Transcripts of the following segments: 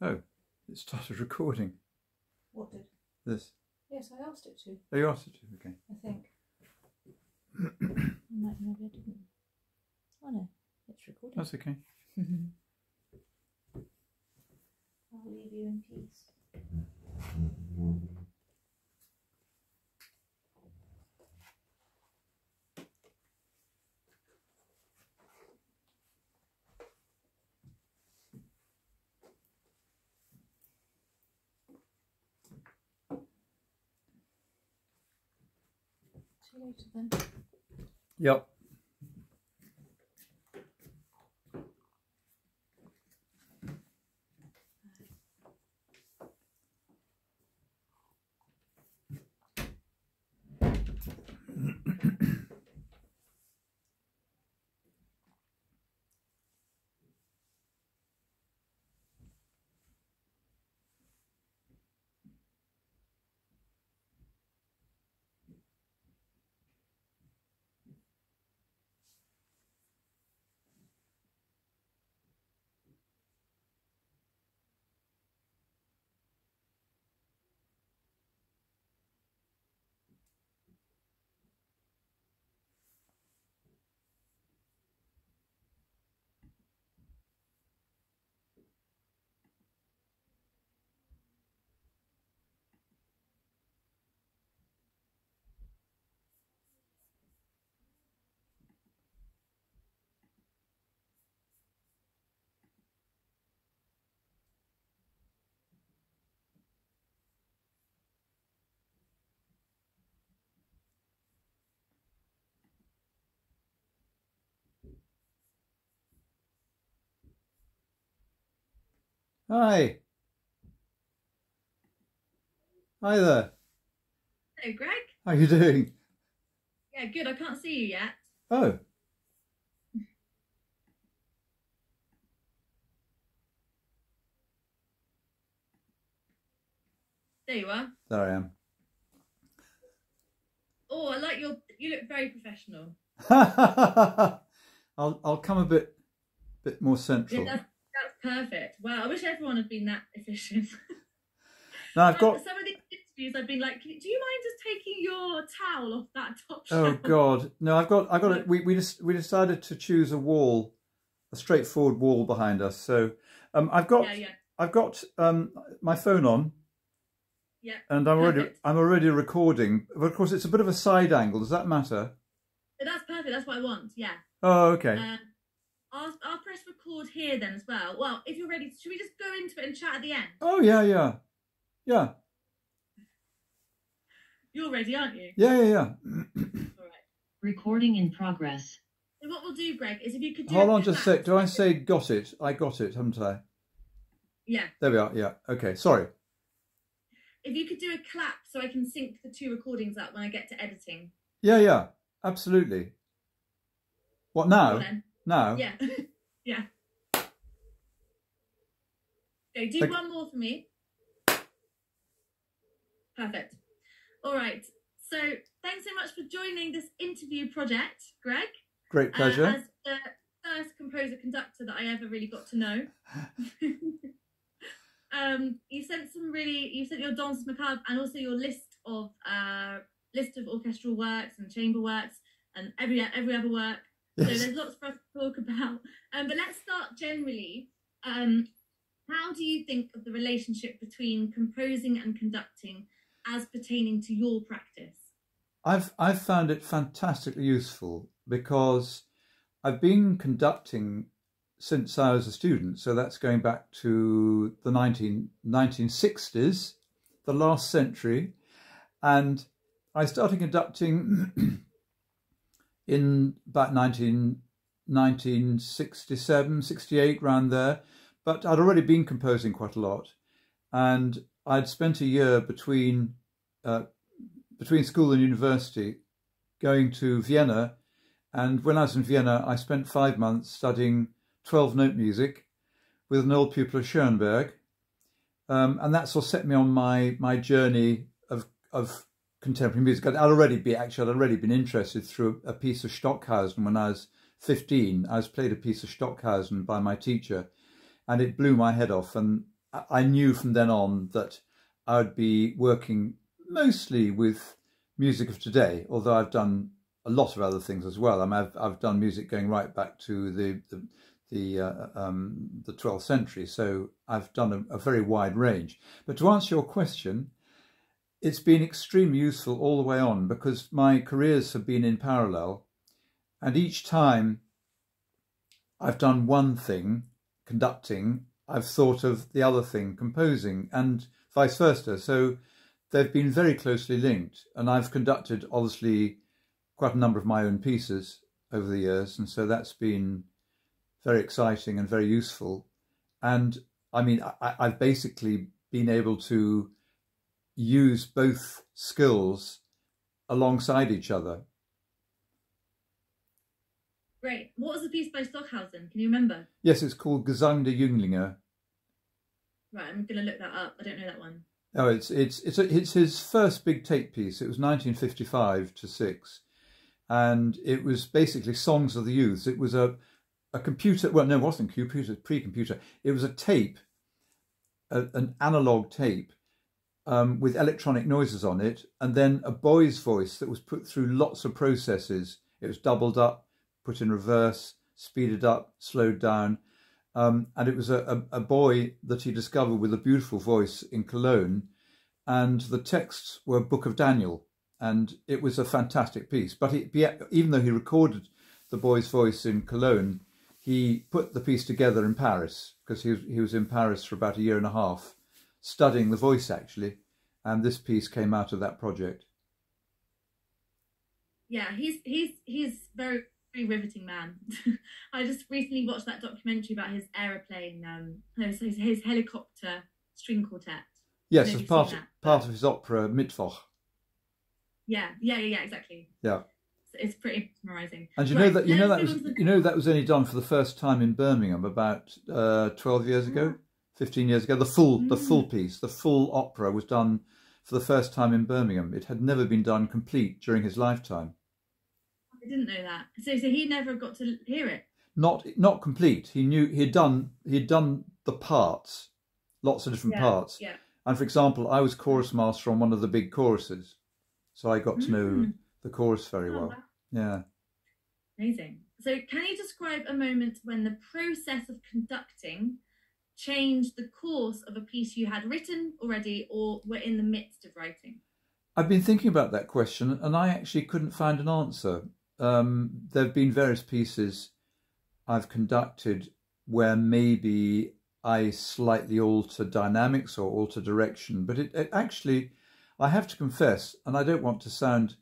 Oh, it started recording. What did? This. Yes, I asked it to. Oh, you asked it to? Okay. I think. Maybe I didn't. Oh no, it's recording. That's okay. I'll leave you in peace. See you later then. Yep. Hi. Hi there. Hello, Greg. How are you doing? Yeah, good. I can't see you yet. Oh. There you are. There I am. Oh, I like your. You look very professional. I'll come a bit more central. Yeah, that's perfect. Wow, I wish everyone had been that efficient. No, I've got. Some of these interviews, I've been like, do you mind just taking your towel off that top Oh shelf? God, no! I've got it. We decided to choose a wall, a straightforward wall behind us. So, I've got my phone on. Yeah. And I'm already recording. But of course, it's a bit of a side angle. Does that matter? That's perfect. That's what I want. Yeah. Oh, okay. I'll press record here then as well. Well, if you're ready, should we just go into it and chat at the end? Oh yeah. You're ready, aren't you? Yeah. All right. Recording in progress. So what we'll do, Greg, is if you could do. Hold on just a sec. Do I say got it? I got it, haven't I? Yeah. There we are. Yeah. Okay. Sorry. If you could do a clap so I can sync the two recordings up when I get to editing. Yeah. Absolutely. What now? Now? Yeah. Yeah. Okay, do one more for me. Perfect. All right. So thanks so much for joining this interview project, Greg. Great pleasure. As the first composer-conductor that I ever really got to know. You sent your Danse Macabre and also your list of orchestral works and chamber works and every other work. Yes. So there's lots for us to talk about. But let's start generally. How do you think of the relationship between composing and conducting as pertaining to your practice? I've found it fantastically useful because I've been conducting since I was a student, so that's going back to the 1960s, the last century, and I started conducting in about 1967, 68, around there, but I'd already been composing quite a lot, and I'd spent a year between school and university going to Vienna, and when I was in Vienna, I spent 5 months studying 12-note music with an old pupil of Schoenberg, and that sort of set me on my journey of contemporary music. I'd already been interested through a piece of Stockhausen when I was 15. I was played a piece of Stockhausen by my teacher, and it blew my head off. And I knew from then on that I would be working mostly with music of today, although I've done a lot of other things as well. I mean, I've done music going right back to the 12th century, so I've done a very wide range. But to answer your question, it's been extremely useful all the way on, because my careers have been in parallel, and each time I've done one thing, conducting, I've thought of the other thing, composing, and vice versa. So they've been very closely linked, and I've conducted, obviously, quite a number of my own pieces over the years, and so that's been very exciting and very useful. And I mean, I've basically been able to use both skills alongside each other. Great. What was the piece by Stockhausen? Can you remember? Yes, it's called Gesang der Jünglinge. Right, I'm going to look that up. I don't know that one. Oh, it's his first big tape piece. It was 1955 to 6, and it was basically songs of the youths. It was a computer. Well, no, it wasn't computer. Pre-computer. It was a tape, an analog tape, with electronic noises on it, and then a boy's voice that was put through lots of processes. It was doubled up, put in reverse, speeded up, slowed down. And it was a boy that he discovered with a beautiful voice in Cologne, and the texts were Book of Daniel, and it was a fantastic piece. But even though he recorded the boy's voice in Cologne, he put the piece together in Paris, because he was in Paris for about a year and a half, studying the voice actually, and this piece came out of that project. Yeah, he's very riveting man. I just recently watched that documentary about his aeroplane, his helicopter string quartet. Yes, as part of his opera Mittwoch. Yeah, exactly. Yeah, it's pretty mesmerising. And that was only done for the first time in Birmingham about 12 years ago, 15 years ago. The full piece, the full opera was done for the first time in Birmingham. It had never been done complete during his lifetime. I didn't know that. So he never got to hear it. Not complete. He'd done the parts, lots of different parts. Yeah. And for example, I was chorus master on one of the big choruses, so I got to know the chorus very well. Wow. Yeah. Amazing. So can you describe a moment when the process of conducting changed the course of a piece you had written already or were in the midst of writing? I've been thinking about that question, and I actually couldn't find an answer. There have been various pieces I've conducted where maybe I slightly alter dynamics or alter direction, but it actually, I have to confess, and I don't want to sound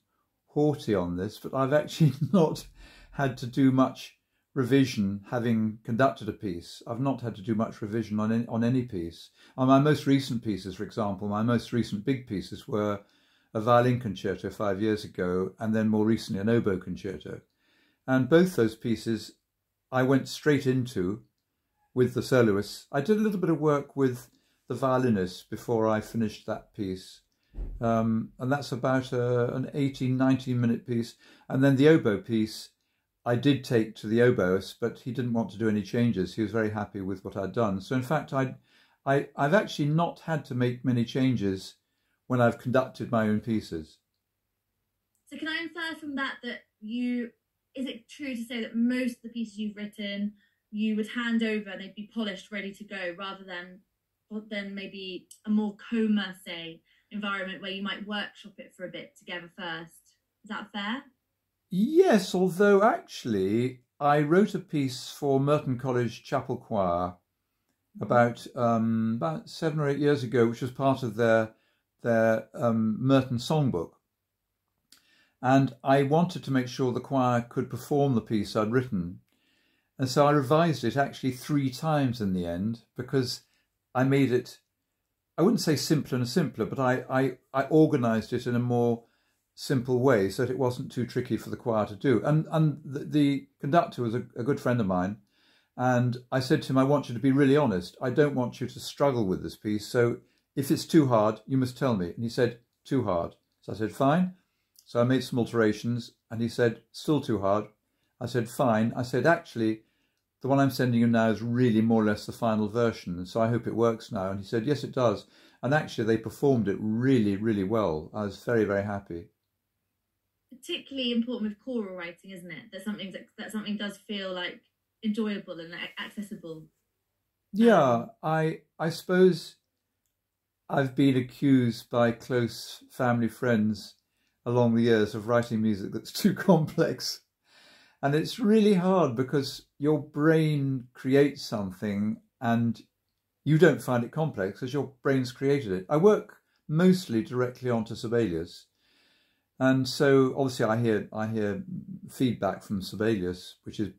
haughty on this, but I've actually not had to do much revision having conducted a piece. I've not had to do much revision on any piece. On my most recent pieces, for example, my most recent big pieces were a violin concerto 5 years ago, and then more recently an oboe concerto. And both those pieces I went straight into with the soloists. I did a little bit of work with the violinist before I finished that piece. And that's about an 18, 19-minute piece. And then the oboe piece, I did take to the oboist, but he didn't want to do any changes. He was very happy with what I'd done. So in fact, I've actually not had to make many changes when I've conducted my own pieces. So can I infer from that is it true to say that most of the pieces you've written, you would hand over and they'd be polished, ready to go, rather than maybe a more coma, say, environment where you might workshop it for a bit together first? Is that fair? Yes, although actually I wrote a piece for Merton College Chapel Choir about 7 or 8 years ago, which was part of their Merton songbook. And I wanted to make sure the choir could perform the piece I'd written. And so I revised it actually 3 times in the end, because I made it, I wouldn't say simpler and simpler, but I organised it in a more simple way so that it wasn't too tricky for the choir to do. And the conductor was a good friend of mine. And I said to him, I want you to be really honest. I don't want you to struggle with this piece. So if it's too hard, you must tell me. And he said, too hard. So I said, fine. So I made some alterations, and he said, still too hard. I said, fine. I said, actually, the one I'm sending you now is really more or less the final version, and so I hope it works now. And he said, yes, it does. And actually, they performed it really, really well. I was very, very happy. Particularly important with choral writing, isn't it? That something does feel like enjoyable and accessible. Yeah, I suppose I've been accused by close family friends along the years of writing music that's too complex. And it's really hard because your brain creates something and you don't find it complex because your brain's created it. I work mostly directly onto Sibelius. And so obviously I hear feedback from Sibelius, which is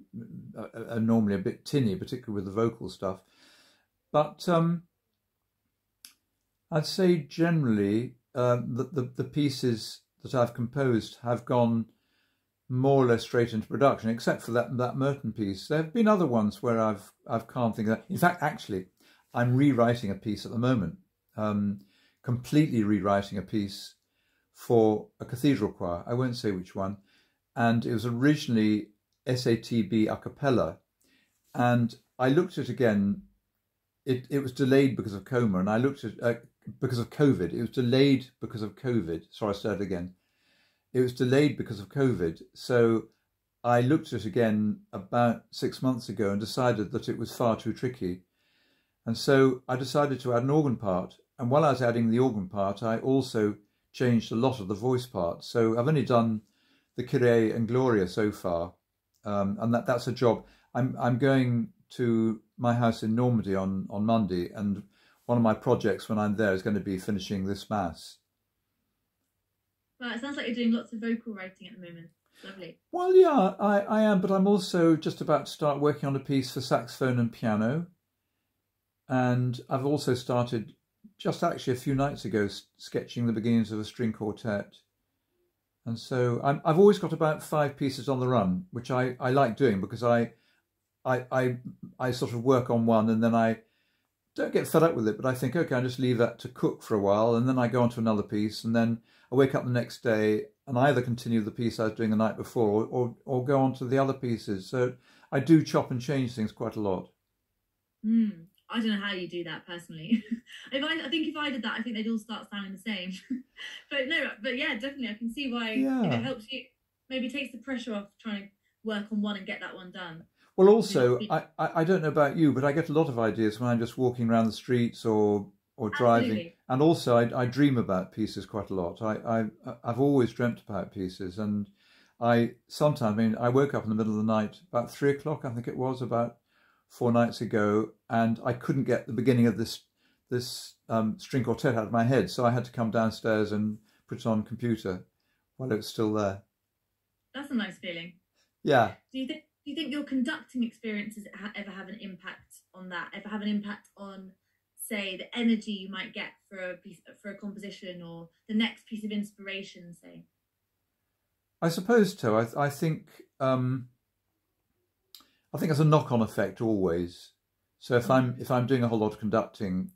normally a bit tinny, particularly with the vocal stuff. But I'd say generally the pieces that I've composed have gone more or less straight into production, except for that Merton piece. There have been other ones where I've can't think of that. In fact, actually, I'm rewriting a piece at the moment, completely rewriting a piece for a cathedral choir. I won't say which one. And it was originally SATB a cappella. And I looked at it again. It was delayed because of coma, and I looked at because of COVID. It was delayed because of COVID. Sorry, I said it again. It was delayed because of COVID. So I looked at it again about 6 months ago and decided that it was far too tricky. And so I decided to add an organ part. And while I was adding the organ part, I also changed a lot of the voice part. So I've only done the Kyrie and Gloria so far. And that's a job. I'm going to my house in Normandy on Monday. And one of my projects when I'm there is going to be finishing this Mass. Well, it sounds like you're doing lots of vocal writing at the moment. Lovely. Well, yeah, I am, but I'm also just about to start working on a piece for saxophone and piano. And I've also started, just actually a few nights ago, sketching the beginnings of a string quartet. And so I've always got about 5 pieces on the run, which I like doing because I sort of work on one and then I don't get fed up with it, but I think, okay, I'll just leave that to cook for a while, and then I go on to another piece, and then I wake up the next day and I either continue the piece I was doing the night before or go on to the other pieces. So I do chop and change things quite a lot. I don't know how you do that personally. I think if I did that, I think they'd all start sounding the same. but yeah, definitely, I can see why if it helps you, maybe takes the pressure off trying to work on one and get that one done. Well, also, I don't know about you, but I get a lot of ideas when I'm just walking around the streets or driving. Absolutely. And also, I dream about pieces quite a lot. I've always dreamt about pieces, and I woke up in the middle of the night, about 3 o'clock, I think it was, about 4 nights ago, and I couldn't get the beginning of this string quartet out of my head, so I had to come downstairs and put it on computer while it was still there. That's a nice feeling. Yeah. Do you think your conducting experiences ever have an impact on that? Ever have an impact on, say, the energy you might get for a composition or the next piece of inspiration, say? I suppose so. I think there's a knock-on effect always. So if I'm doing a whole lot of conducting,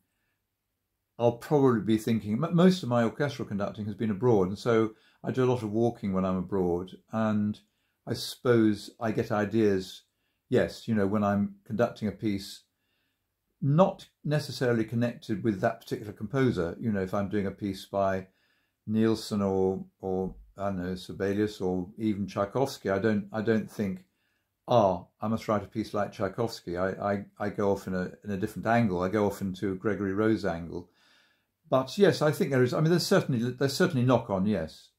I'll probably be thinking. Most of my orchestral conducting has been abroad, and so I do a lot of walking when I'm abroad, and I suppose I get ideas, yes, when I'm conducting a piece, not necessarily connected with that particular composer. If I'm doing a piece by Nielsen or I don't know, Sibelius or even Tchaikovsky, I don't think, I must write a piece like Tchaikovsky. I go off in a different angle. I go off into a Gregory Rose angle. But yes, I think there is. I mean, there's certainly knock on. Yes.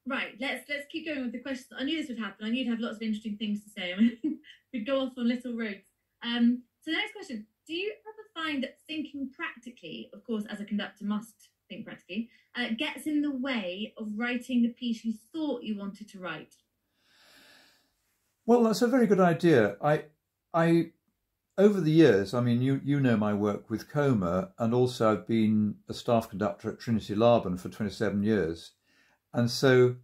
Right, let's keep going with the questions. I knew this would happen. I knew you'd have lots of interesting things to say. I mean, we'd go off on little roads. So the next question, do you ever find that thinking practically, of course, as a conductor must think practically, gets in the way of writing the piece you thought you wanted to write? Well, that's a very good idea. I over the years, I mean, you know my work with Coma, and also I've been a staff conductor at Trinity Laban for 27 years. And so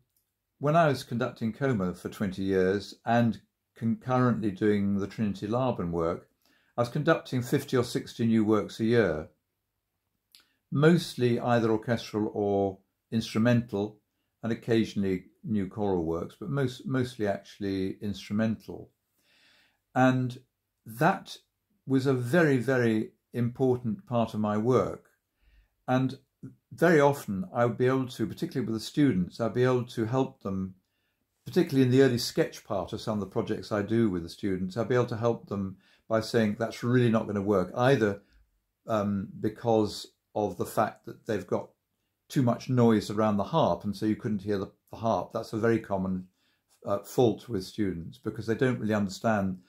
when I was conducting Coma for 20 years and concurrently doing the Trinity Laban work, I was conducting 50 or 60 new works a year, mostly either orchestral or instrumental, and occasionally new choral works, but mostly actually instrumental. And that was a very, very important part of my work. And very often I would be able to, particularly with the students, I'd be able to help them, particularly in the early sketch part of some of the projects I do with the students, I'd be able to help them by saying that's really not going to work, either because of the fact that they've got too much noise around the harp and so you couldn't hear the harp. That's a very common fault with students, because they don't really understand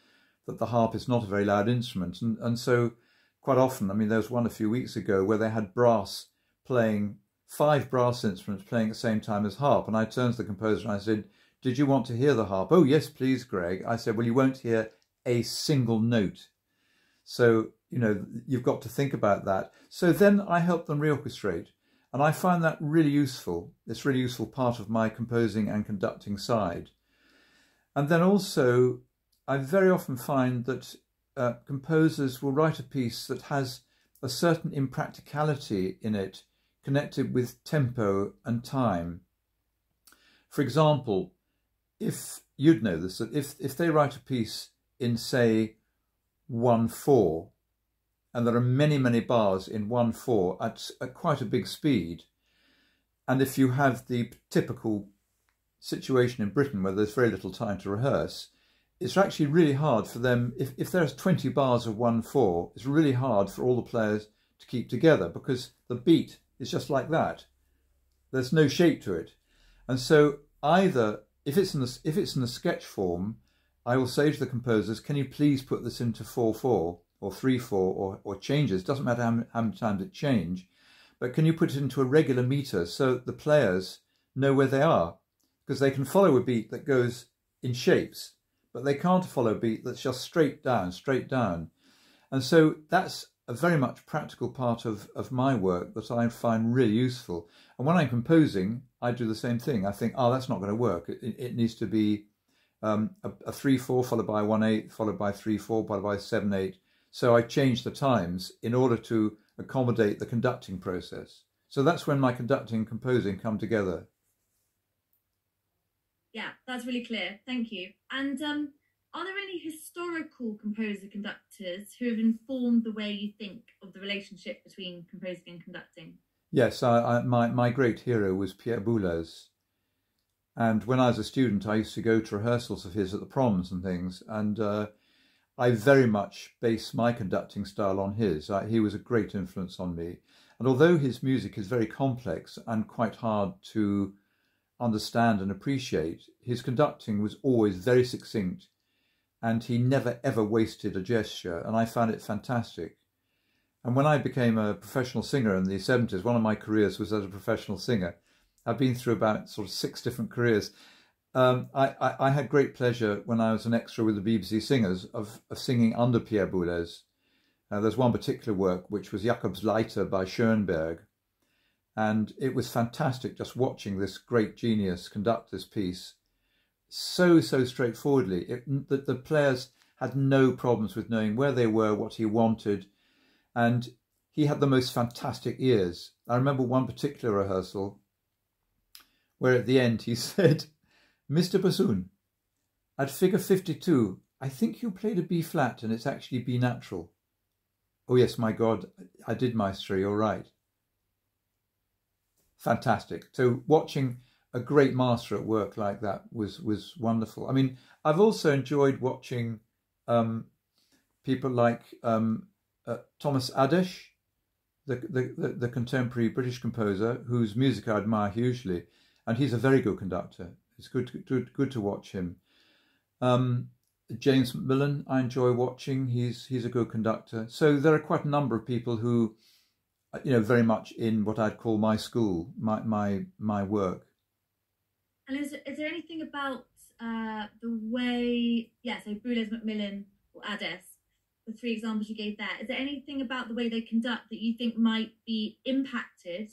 that the harp is not a very loud instrument. And so quite often, I mean, there was one a few weeks ago where they had brass playing, 5 brass instruments playing at the same time as harp. And I turned to the composer and I said, "Did you want to hear the harp?" "Oh, yes, please, Greg." I said, "Well, you won't hear a single note." So, you know, you've got to think about that. So then I help them reorchestrate. And I find that really useful. It's a really useful part of my composing and conducting side. And then also, I very often find that composers will write a piece that has a certain impracticality in it, connected with tempo and time. For example, if you'd know this, that if they write a piece in, say, 1/4, and there are many, many bars in 1/4 at quite a big speed, and if you have the typical situation in Britain where there's very little time to rehearse, it's actually really hard for them, if there's 20 bars of 1/4, it's really hard for all the players to keep together, because the beat is just like that. There's no shape to it. And so either, if it's in the sketch form, I will say to the composers, "Can you please put this into 4/4 or 3/4 or changes?" Doesn't matter how many times it change, but can you put it into a regular meter so the players know where they are? Because they can follow a beat that goes in shapes, but they can't follow a beat that's just straight down, straight down. And so that's a very much practical part of my work that I find really useful. And when I'm composing, I do the same thing. I think, oh, that's not going to work. It needs to be a 3/4 followed by 1/8, followed by 3/4, followed by 7/8. So I change the times in order to accommodate the conducting process. So that's when my conducting and composing come together. Yeah, that's really clear. Thank you. And are there any historical composer-conductors who have informed the way you think of the relationship between composing and conducting? Yes, my great hero was Pierre Boulez. And when I was a student, I used to go to rehearsals of his at the proms and things. And I very much base my conducting style on his. He was a great influence on me. And although his music is very complex and quite hard to understand and appreciate, his conducting was always very succinct, and he never ever wasted a gesture, and I found it fantastic. And when I became a professional singer in the 70s, one of my careers was as a professional singer. I've been through about sort of 6 different careers. I had great pleasure when I was an extra with the BBC Singers of singing under Pierre Boulez. There's one particular work which was Jakobsleiter by Schoenberg, and it was fantastic just watching this great genius conduct this piece so straightforwardly. The players had no problems with knowing where they were, what he wanted, and he had the most fantastic ears. I remember one particular rehearsal where at the end he said, "Mr. Bassoon, at figure 52, I think you played a B flat and it's actually B natural." "Oh yes, my God, I did, Maestro, you're right." Fantastic. So watching a great master at work like that was wonderful. I mean, I've also enjoyed watching people like Thomas Adesh, the contemporary British composer, whose music I admire hugely, and he's a very good conductor. It's good to watch him. James Macmillan, I enjoy watching. He's a good conductor. So there are quite a number of people who, you know, very much in what I'd call my school, my work. And is there anything about the way, so Boulez, Macmillan or Ades, the 3 examples you gave there, is there anything about the way they conduct that you think might be impacted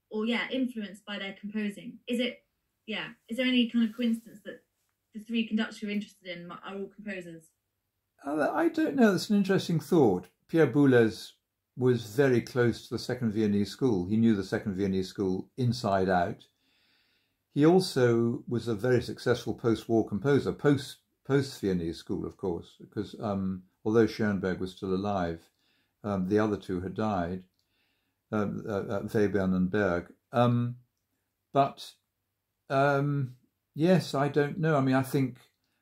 or influenced by their composing? Is there any kind of coincidence that the 3 conductors you're interested in are all composers? I don't know. That's an interesting thought. Pierre Boulez was very close to the Second Viennese School. He knew the Second Viennese School inside out. He also was a very successful post-war composer, post-Viennese school, of course, because although Schoenberg was still alive, the other two had died, Webern and Berg. Yes, I don't know. I mean, I think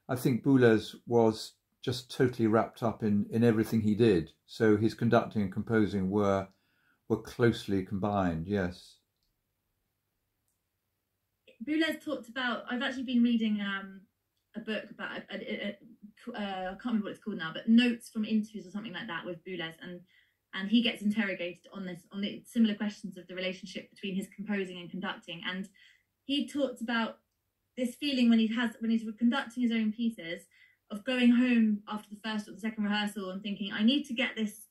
Boulez was just totally wrapped up in everything he did. So his conducting and composing were closely combined. Yes. Boulez talked about. I've actually been reading a book about. I can't remember what it's called now, but notes from interviews or something like that with Boulez, and he gets interrogated on the similar questions of the relationship between his composing and conducting, and he talked about this feeling when he's conducting his own pieces of going home after the first or the second rehearsal and thinking, I need to get this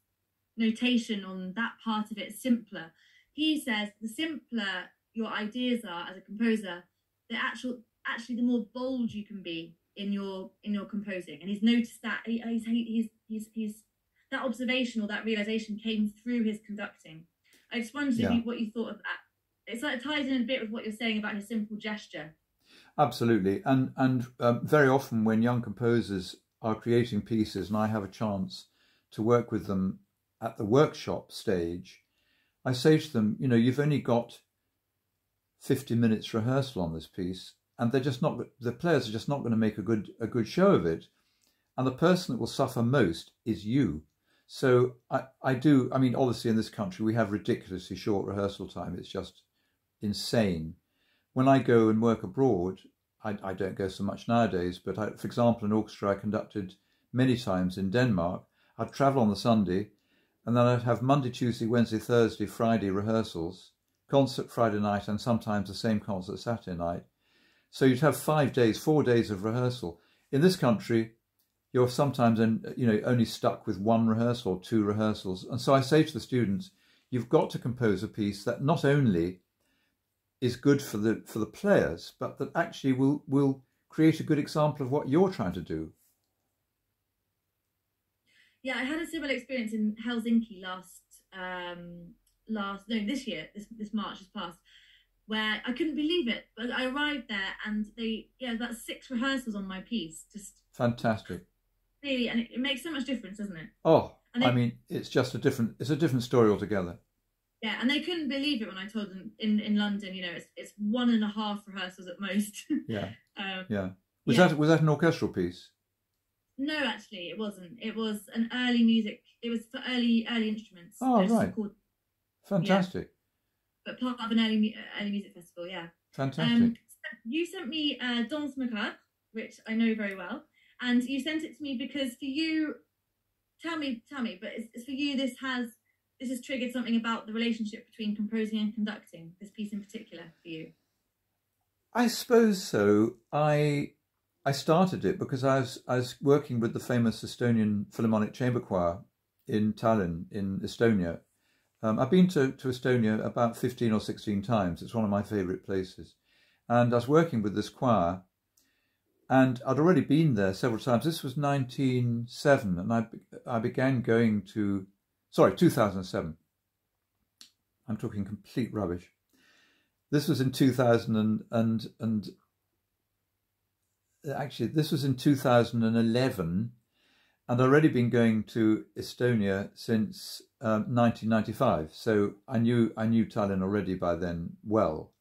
notation on that part of it simpler. He says the simpler your ideas are as a composer, actually the more bold you can be in your composing. And he's noticed that he's that observation or that realization came through his conducting. I just wondered what you thought of that. It's like it ties in a bit with what you're saying about his simple gesture. Absolutely, and very often when young composers are creating pieces, and I have a chance to work with them at the workshop stage, I say to them, you've only got 50 minutes rehearsal on this piece, and the players are just not going to make a good show of it, and the person that will suffer most is you. So I mean, obviously in this country we have ridiculously short rehearsal time. It's just insane. When I go and work abroad, I don't go so much nowadays, but for example, an orchestra I conducted many times in Denmark, I'd travel on the Sunday, and then I'd have Monday, Tuesday, Wednesday, Thursday, Friday rehearsals, concert Friday night, and sometimes the same concert Saturday night. So you'd have 4 days of rehearsal. In this country, you're sometimes only stuck with one rehearsal or two rehearsals. And so I say to the students, you've got to compose a piece that not only is good for the players, but that actually will create a good example of what you're trying to do. Yeah, I had a similar experience in Helsinki this year, this March just passed, where I couldn't believe it. But I arrived there and about 6 rehearsals on my piece. Just fantastic. Really, and it makes so much difference, doesn't it? Oh, I mean, it's a different story altogether. Yeah, and they couldn't believe it when I told them in London, it's 1.5 rehearsals at most. Yeah. Was that an orchestral piece? No, actually, it wasn't. It was an early music. It was for early instruments. Oh, right. Fantastic. Yeah. But part of an early music festival, yeah. Fantastic. So you sent me Danse Macabre, which I know very well, and you sent it to me because for you, tell me, but it's for you. This has triggered something about the relationship between composing and conducting. This piece in particular for you. I suppose so. I started it because I was working with the famous Estonian Philharmonic Chamber Choir in Tallinn, in Estonia. I've been to Estonia about 15 or 16 times. It's one of my favourite places. And I was working with this choir, and I'd already been there several times. This was 1907, and I began going to... 2007. I'm talking complete rubbish. This was in 2000 and actually this was in 2011, and I'd already been going to Estonia since 1995. So I knew Tallinn already by then well.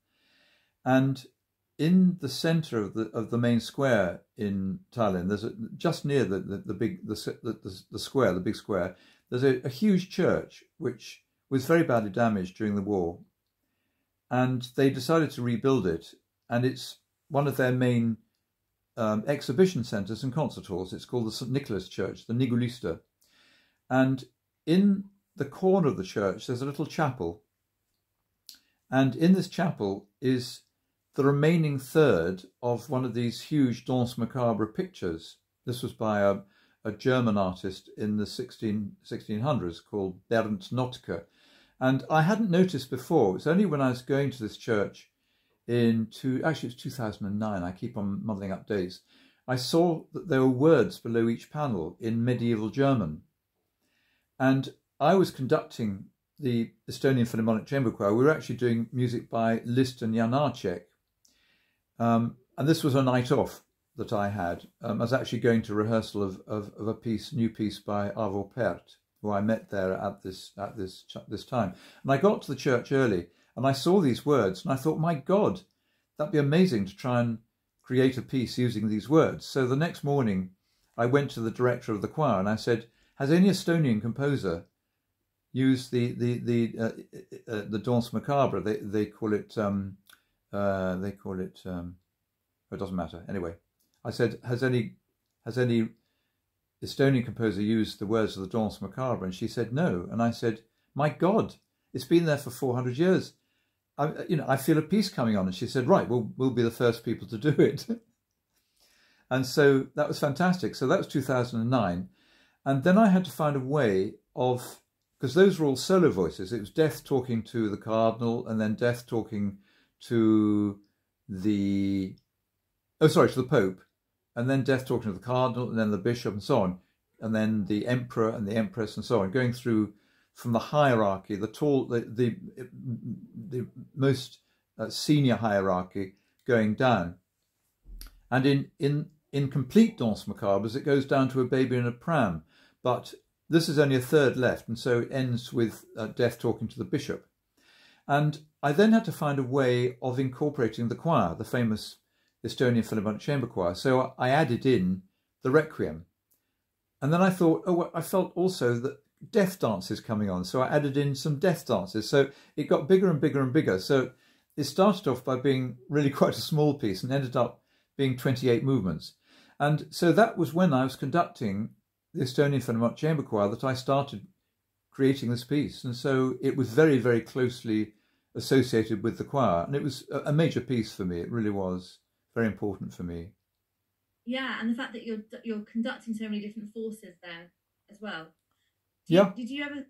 And in the centre of the main square in Tallinn, there's just near the big square. There's a huge church which was very badly damaged during the war, and they decided to rebuild it, and it's one of their main exhibition centres and concert halls. It's called the St. Nicholas Church, the Niguliste, and in the corner of the church there's a little chapel, and in this chapel is the remaining third of one of these huge Danse Macabre pictures. This was by a German artist in the 1600s called Bernd Notke. And I hadn't noticed before. It was only when I was going to this church actually it was 2009, I keep on muddling up dates, I saw that there were words below each panel in medieval German. And I was conducting the Estonian Philharmonic Chamber Choir. We were actually doing music by Liszt and Janacek. And this was a night off that I had. I was actually going to rehearsal of a new piece by Arvo Pärt, who I met there at this time. And I got to the church early, and I saw these words, and I thought, my God, that'd be amazing to try and create a piece using these words. So the next morning, I went to the director of the choir and I said, has any Estonian composer used the Danse Macabre? They call it it doesn't matter. Anyway, I said, has any Estonian composer used the words of the Danse Macabre? And she said no. And I said, my God, it's been there for 400 years. I feel a piece coming on. And she said, right, we'll be the first people to do it. And so that was fantastic. So that was 2009. And then I had to find a way of, because those were all solo voices. It was Death talking to the Cardinal, and then Death talking to the Pope, and then Death talking to the Cardinal, and then the Bishop, and so on, and then the Emperor and the Empress, and so on, going through from the hierarchy, the most senior hierarchy, going down. And in complete Danse Macabres, it goes down to a baby in a pram. But this is only a third left, and so it ends with Death talking to the Bishop. And I then had to find a way of incorporating the choir, the famous Estonian Philharmonic Chamber Choir. So I added in the Requiem. And then I thought, I felt also that death dances coming on. So I added in some death dances. So it got bigger and bigger and bigger. So it started off by being really quite a small piece and ended up being 28 movements. And so that was when I was conducting the Estonian Philharmonic Chamber Choir that I started creating this piece. And so it was very, very closely associated with the choir. And it was a major piece for me. It really was very important for me. Yeah, and the fact that you're conducting so many different forces there as well. Did you ever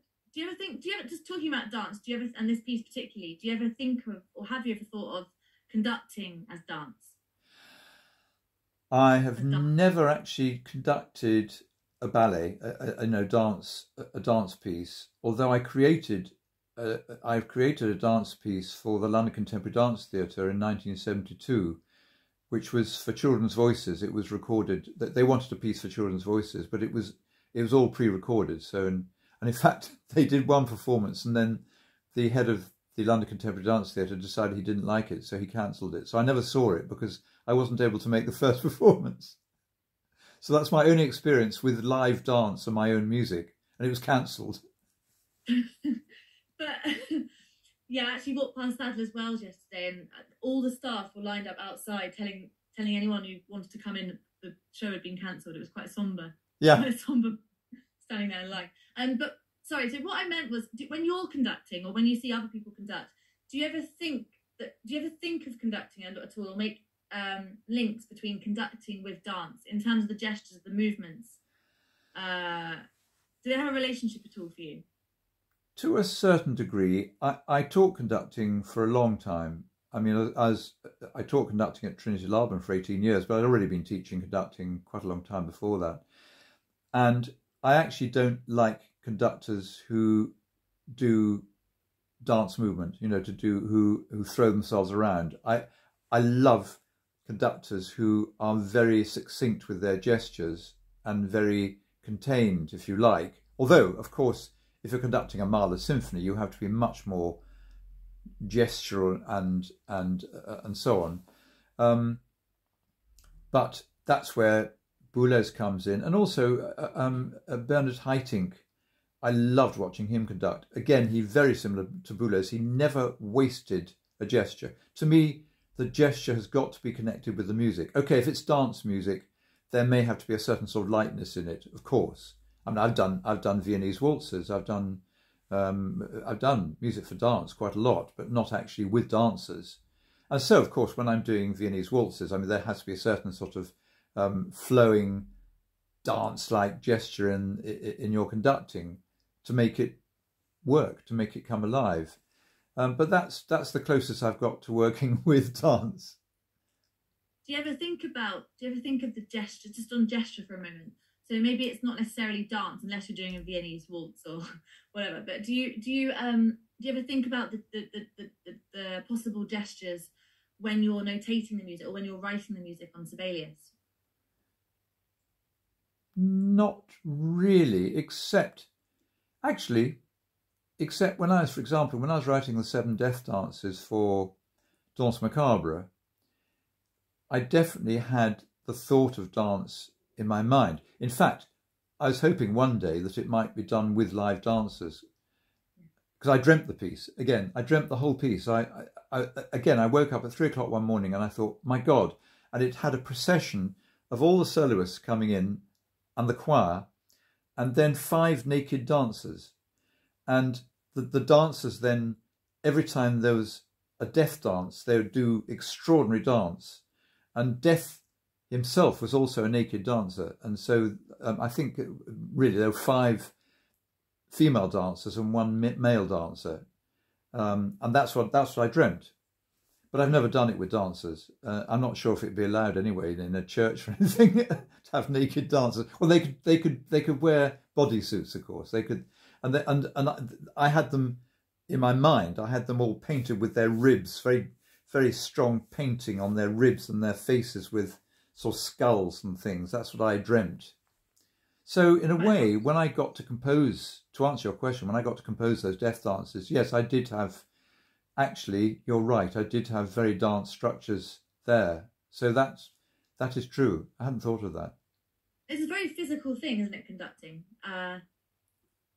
think, just talking about dance, and this piece particularly, do you ever think of, or have you ever thought of conducting as dance? I have never actually conducted a ballet, a dance piece, although I've created a dance piece for the London Contemporary Dance Theatre in 1972, which was for children's voices. It was recorded. They wanted a piece for children's voices, but it was all pre-recorded. So, and in fact, they did one performance, and then the head of the London Contemporary Dance Theatre decided he didn't like it, so he cancelled it. So I never saw it because I wasn't able to make the first performance. So that's my only experience with live dance and my own music, and it was cancelled. But yeah, I actually walked past Sadler's Wells yesterday, and all the staff were lined up outside telling anyone who wanted to come in the show had been cancelled. It was quite sombre. Yeah. Quite sombre, standing there in line. But sorry, so what I meant was, when you're conducting or when you see other people conduct, do you ever think of conducting at all, or make links between conducting with dance in terms of the gestures, the movements? Do they have a relationship at all for you? To a certain degree. I taught conducting for a long time. I mean, as I taught conducting at Trinity Laban for 18 years, but I'd already been teaching conducting quite a long time before that. And I actually don't like conductors who do dance movement, who throw themselves around. I love conductors who are very succinct with their gestures and very contained, if you like. Although, of course, if you're conducting a Mahler symphony, you have to be much more gestural and so on. But that's where Boulez comes in, and also Bernard Haitink. I loved watching him conduct. Again, he's very similar to Boulez. He never wasted a gesture. To me, the gesture has got to be connected with the music. Okay, if it's dance music, there may have to be a certain sort of lightness in it, of course. I mean, I've done Viennese waltzes. I've done music for dance quite a lot, but not actually with dancers. And so, of course, when I'm doing Viennese waltzes, I mean, there has to be a certain sort of flowing dance-like gesture in your conducting to make it work, to make it come alive. But that's the closest I've got to working with dance. Do you ever think of the gesture, just on gesture for a moment? So maybe it's not necessarily dance unless you're doing a Viennese waltz or whatever. But do you ever think about the possible gestures when you're notating the music or when you're writing the music on Sibelius? Not really, except when I was, for example, when I was writing the 7 Death Dances for Danse Macabre, I definitely had the thought of dance in my mind. In fact, I was hoping one day that it might be done with live dancers, because I dreamt the piece. Again, I dreamt the whole piece. I woke up at 3 o'clock one morning and I thought, my God, and it had a procession of all the soloists coming in and the choir, and then 5 naked dancers. And the dancers then, every time there was a Death dance, they would do extraordinary dance. And Death himself was also a naked dancer. And so I think really there were 5 female dancers and 1 male dancer. And that's what I dreamt. But I've never done it with dancers. I'm not sure if it'd be allowed anyway in a church or anything to have naked dancers. Well, they could wear bodysuits, of course. They could, and I had them in my mind. I had them all painted with their ribs, very very strong painting on their ribs and their faces with sort of skulls and things. That's what I dreamt. So in a way, when I got to compose, to answer your question, when I got to compose those Death dances, yes, I did have. Actually, you're right. I did have very dance structures there. So that is true. I hadn't thought of that. It's a very physical thing, isn't it, conducting?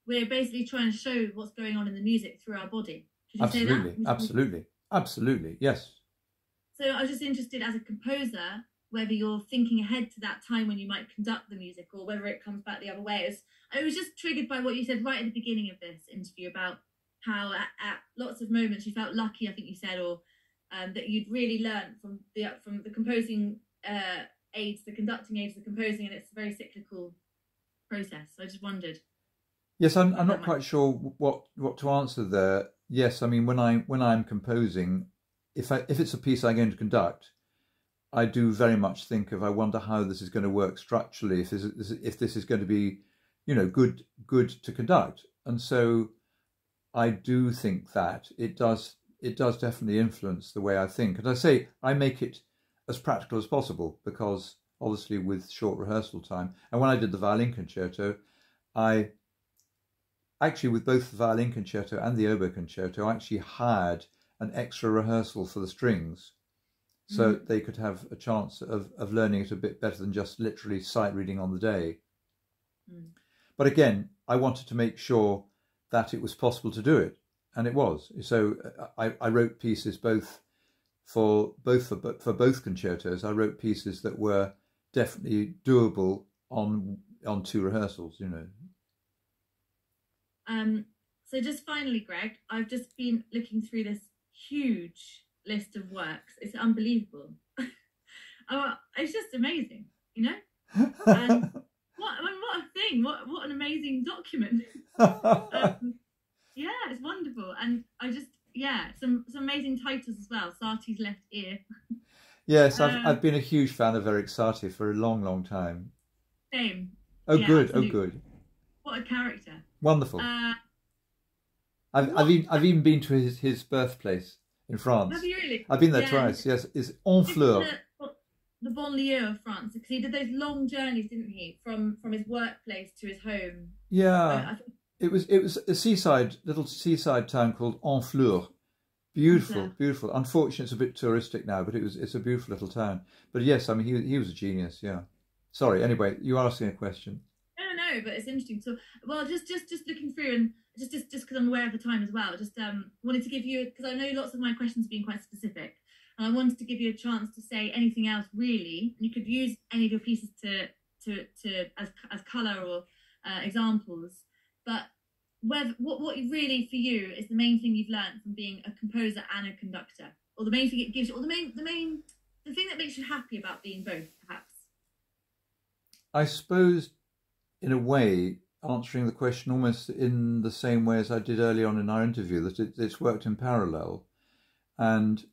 We're basically trying to show what's going on in the music through our body. Did you say that? Absolutely, yes. So I was just interested, as a composer, whether you're thinking ahead to that time when you might conduct the music or whether it comes back the other way. I was just triggered by what you said right at the beginning of this interview about how at lots of moments you felt lucky, I think you said, or that you'd really learned from the composing aids, the conducting aids, the composing, and it's a very cyclical process. So I just wondered. Yes, I'm not quite sure what to answer there. Yes, I mean when I'm composing, if it's a piece I'm going to conduct, I do very much think of, I wonder how this is going to work structurally, if this is going to be, good to conduct, and so I do think that it does definitely influence the way I think. And I say I make it as practical as possible, because obviously with short rehearsal time. And when I did the violin concerto, I actually, with both the violin concerto and the oboe concerto, I actually hired an extra rehearsal for the strings, so they could have a chance of learning it a bit better than just literally sight reading on the day. But again, I wanted to make sure that it was possible to do it, and it was. So I wrote pieces for both concertos. I wrote pieces that were definitely doable on 2 rehearsals. So just finally, Greg, I've just been looking through this huge list of works. It's unbelievable. It's just amazing, And what a thing! What an amazing document. Yeah, it's wonderful, and some amazing titles as well. Satie's Left Ear. Yes, I've been a huge fan of Eric Satie for a long, long time. Same. Oh, yeah, good. Absolutely. Oh, good. What a character. Wonderful. I've even been to his birthplace in France. Have you really? I've been there twice. Yes, it's Honfleur. The banlieue of France, because he did those long journeys, didn't he, from his workplace to his home? Yeah, it was a little seaside town called Honfleur. Beautiful, beautiful. Unfortunately, it's a bit touristic now, but it's a beautiful little town. But yes, I mean he was a genius. Yeah. Sorry. Anyway, you are asking a question. No, but it's interesting. So, well, just looking through, and just because I'm aware of the time as well. Just wanted to give you, because I know lots of my questions have been quite specific, and I wanted to give you a chance to say anything else really. And you could use any of your pieces to as colour or examples. But what really for you is the main thing you've learned from being a composer and a conductor, or the main thing it gives you, or the thing that makes you happy about being both, perhaps? I suppose, in a way, answering the question almost in the same way as I did early on in our interview, that it's worked in parallel. And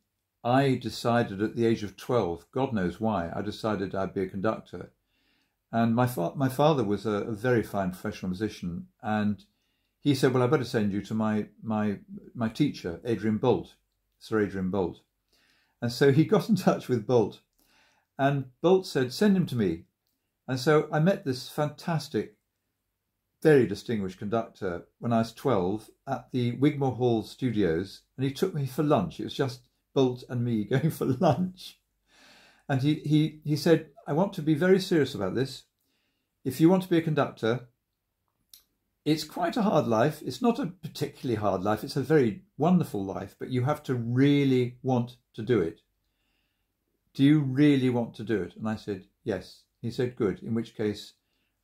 I decided at the age of 12, God knows why, I decided I'd be a conductor. And my father was a very fine professional musician, and he said, well, I better send you to my teacher, Sir Adrian Bolt. And so he got in touch with Bolt, and Bolt said, send him to me. And so I met this fantastic, very distinguished conductor when I was 12 at the Wigmore Hall studios, and he took me for lunch. It was just Bolt and me going for lunch. And he said, I want to be very serious about this. If you want to be a conductor, it's quite a hard life. It's not a particularly hard life. It's a very wonderful life, but you have to really want to do it. Do you really want to do it? And I said, yes. He said, good. In which case,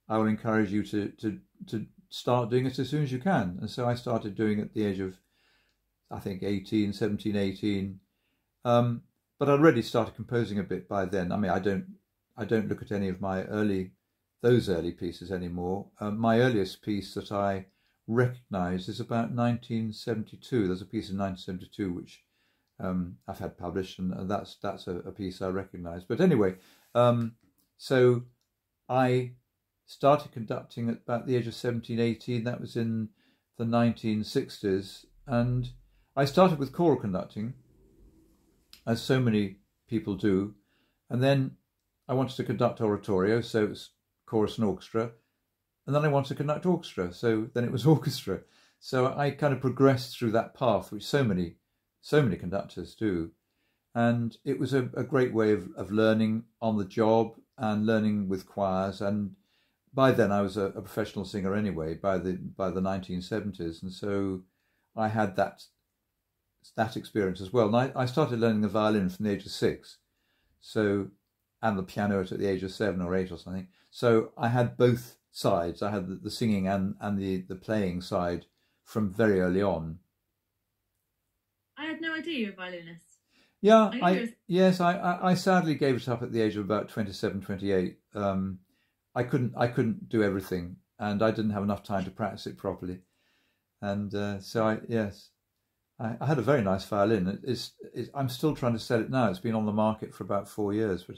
I will encourage you to start doing it as soon as you can. And so I started doing it at the age of, I think, 17, 18. But I'd already started composing a bit by then. I mean, I don't look at any of my those early pieces anymore. My earliest piece that I recognise is about 1972. There's a piece in 1972 which I've had published, and that's a piece I recognise. But anyway, so I started conducting at about the age of 17, 18. That was in the 1960s, and I started with choral conducting, as so many people do, and then I wanted to conduct oratorio, so it was chorus and orchestra, and then I wanted to conduct orchestra, so then it was orchestra. So I kind of progressed through that path, which so many conductors do, and it was a great way of learning on the job and learning with choirs. And by then I was a professional singer anyway, by the 1970s, and so I had that experience as well. And I started learning the violin from the age of 6, so, and the piano at the age of 7 or 8 or something. So I had both sides. I had the singing and the playing side from very early on. I had no idea you were a violinist. Yeah, I sadly gave it up at the age of about 27, 28. I couldn't do everything, and I didn't have enough time to practice it properly. And so I had a very nice violin. I'm still trying to sell it now. It's been on the market for about 4 years, but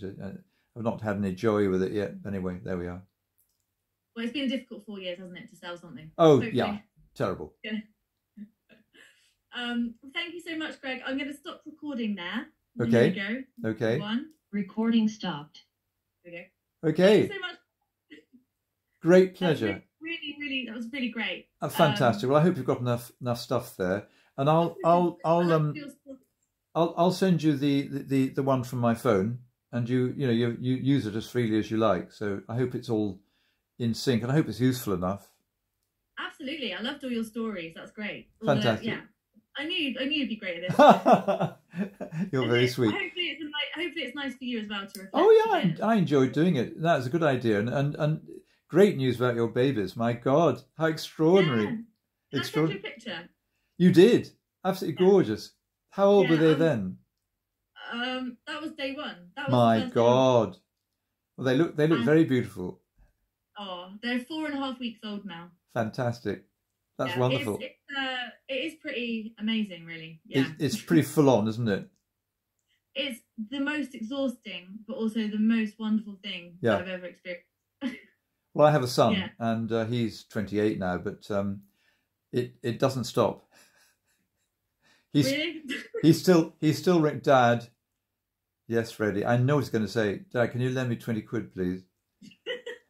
I've not had any joy with it yet. Anyway, there we are. Well, it's been a difficult 4 years, hasn't it, to sell something? Oh, hopefully. yeah, terrible. Yeah. Thank you so much, Greg. I'm going to stop recording there. Okay. There we go. Okay. One. Recording stopped. There we go. Okay. Thank you so much. Great pleasure. That was really great. Fantastic. Well, I hope you've got enough stuff there, and I'll send you the one from my phone, and you use it as freely as you like. So I hope it's all in sync, and I hope it's useful enough. Absolutely, I loved all your stories. That's great. Fantastic. Yeah, I knew you'd be great at this. You're very sweet. Hopefully it's nice for you as well to reflect. Oh yeah, I enjoyed doing it. That was a good idea, and great news about your babies. My God, how extraordinary! Yeah. Can I send you a picture? You did. Absolutely gorgeous. How old were they then? That was day one. That was my God. Well, they look very beautiful. Oh, they're 4.5 weeks old now. Fantastic. That's wonderful. It is pretty amazing, really. Yeah. It's pretty full on, isn't it? It's the most exhausting, but also the most wonderful thing that I've ever experienced. Well, I have a son, and he's 28 now, but it doesn't stop. Really? he's still Dad. Yes, Freddie. I know he's going to say, Dad, can you lend me 20 quid, please?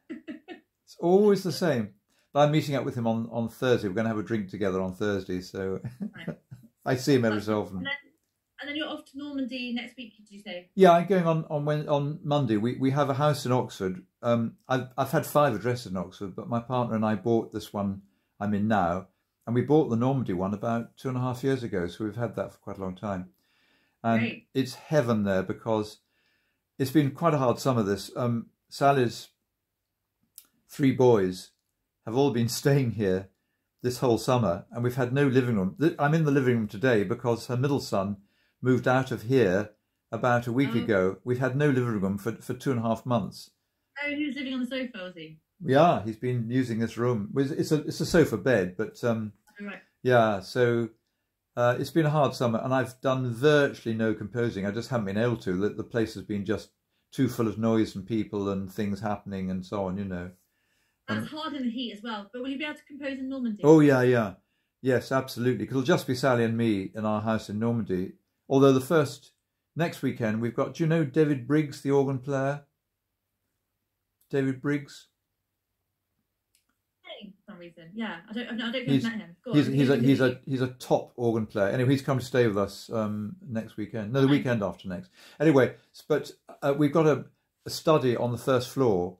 It's always the same. But I'm meeting up with him on Thursday. We're going to have a drink together on Thursday, so right. I see him every so often. And then you're off to Normandy next week, did you say? Yeah, I'm going on Monday. We have a house in Oxford. I've had 5 addresses in Oxford, but my partner and I bought this one I'm in now, and we bought the Normandy one about 2.5 years ago, so we've had that for quite a long time. And Great. It's heaven there because it's been quite a hard summer. Sally's 3 boys have all been staying here this whole summer, and we've had no living room. I'm in the living room today because her middle son moved out of here about a week ago. We've had no living room for 2.5 months. Oh, he was living on the sofa, was he? Yeah, he's been using this room. It's a sofa bed, but right. Yeah. So it's been a hard summer, and I've done virtually no composing. I just haven't been able to. The place has been just too full of noise and people and things happening and so on. That's hard in the heat as well. But will you be able to compose in Normandy? Oh yeah. Yes, absolutely. Because it'll just be Sally and me in our house in Normandy. Although the first next weekend we've got, do you know David Briggs, the organ player? David Briggs? For some reason, yeah. I don't think I've met him. Go on, He's a top organ player. Anyway, he's come to stay with us next weekend. No, the weekend after next. Anyway, but we've got a study on the first floor,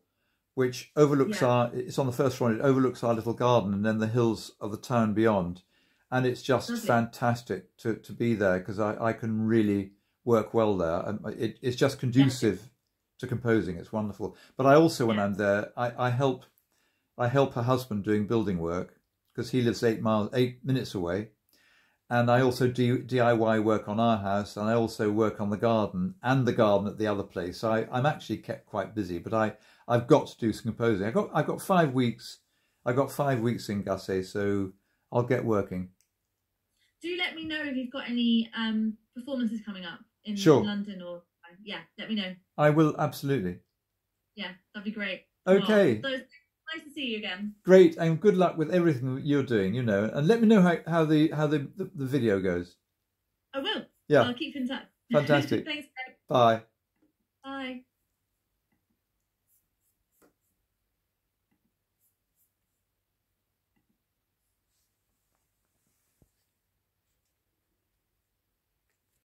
which overlooks it's on the first floor and it overlooks our little garden and then the hills of the town beyond. And it's just fantastic to be there because I can really work well there. And it's just conducive to composing. It's wonderful. But I also, when I'm there, I help her husband doing building work because he lives 8 minutes away. And I also do DIY work on our house, and I also work on the garden and the garden at the other place. So I'm actually kept quite busy, but I've got to do some composing. I've got 5 weeks. I've got 5 weeks in Gusset, so I'll get working. Do let me know if you've got any performances coming up in London or let me know. I will, absolutely. Yeah, that'd be great. Okay. Nice to see you again. Great, and good luck with everything that you're doing, you know. And let me know how the video goes. I will. Yeah. I'll keep in touch. Fantastic. Thanks, Greg. Bye. Bye.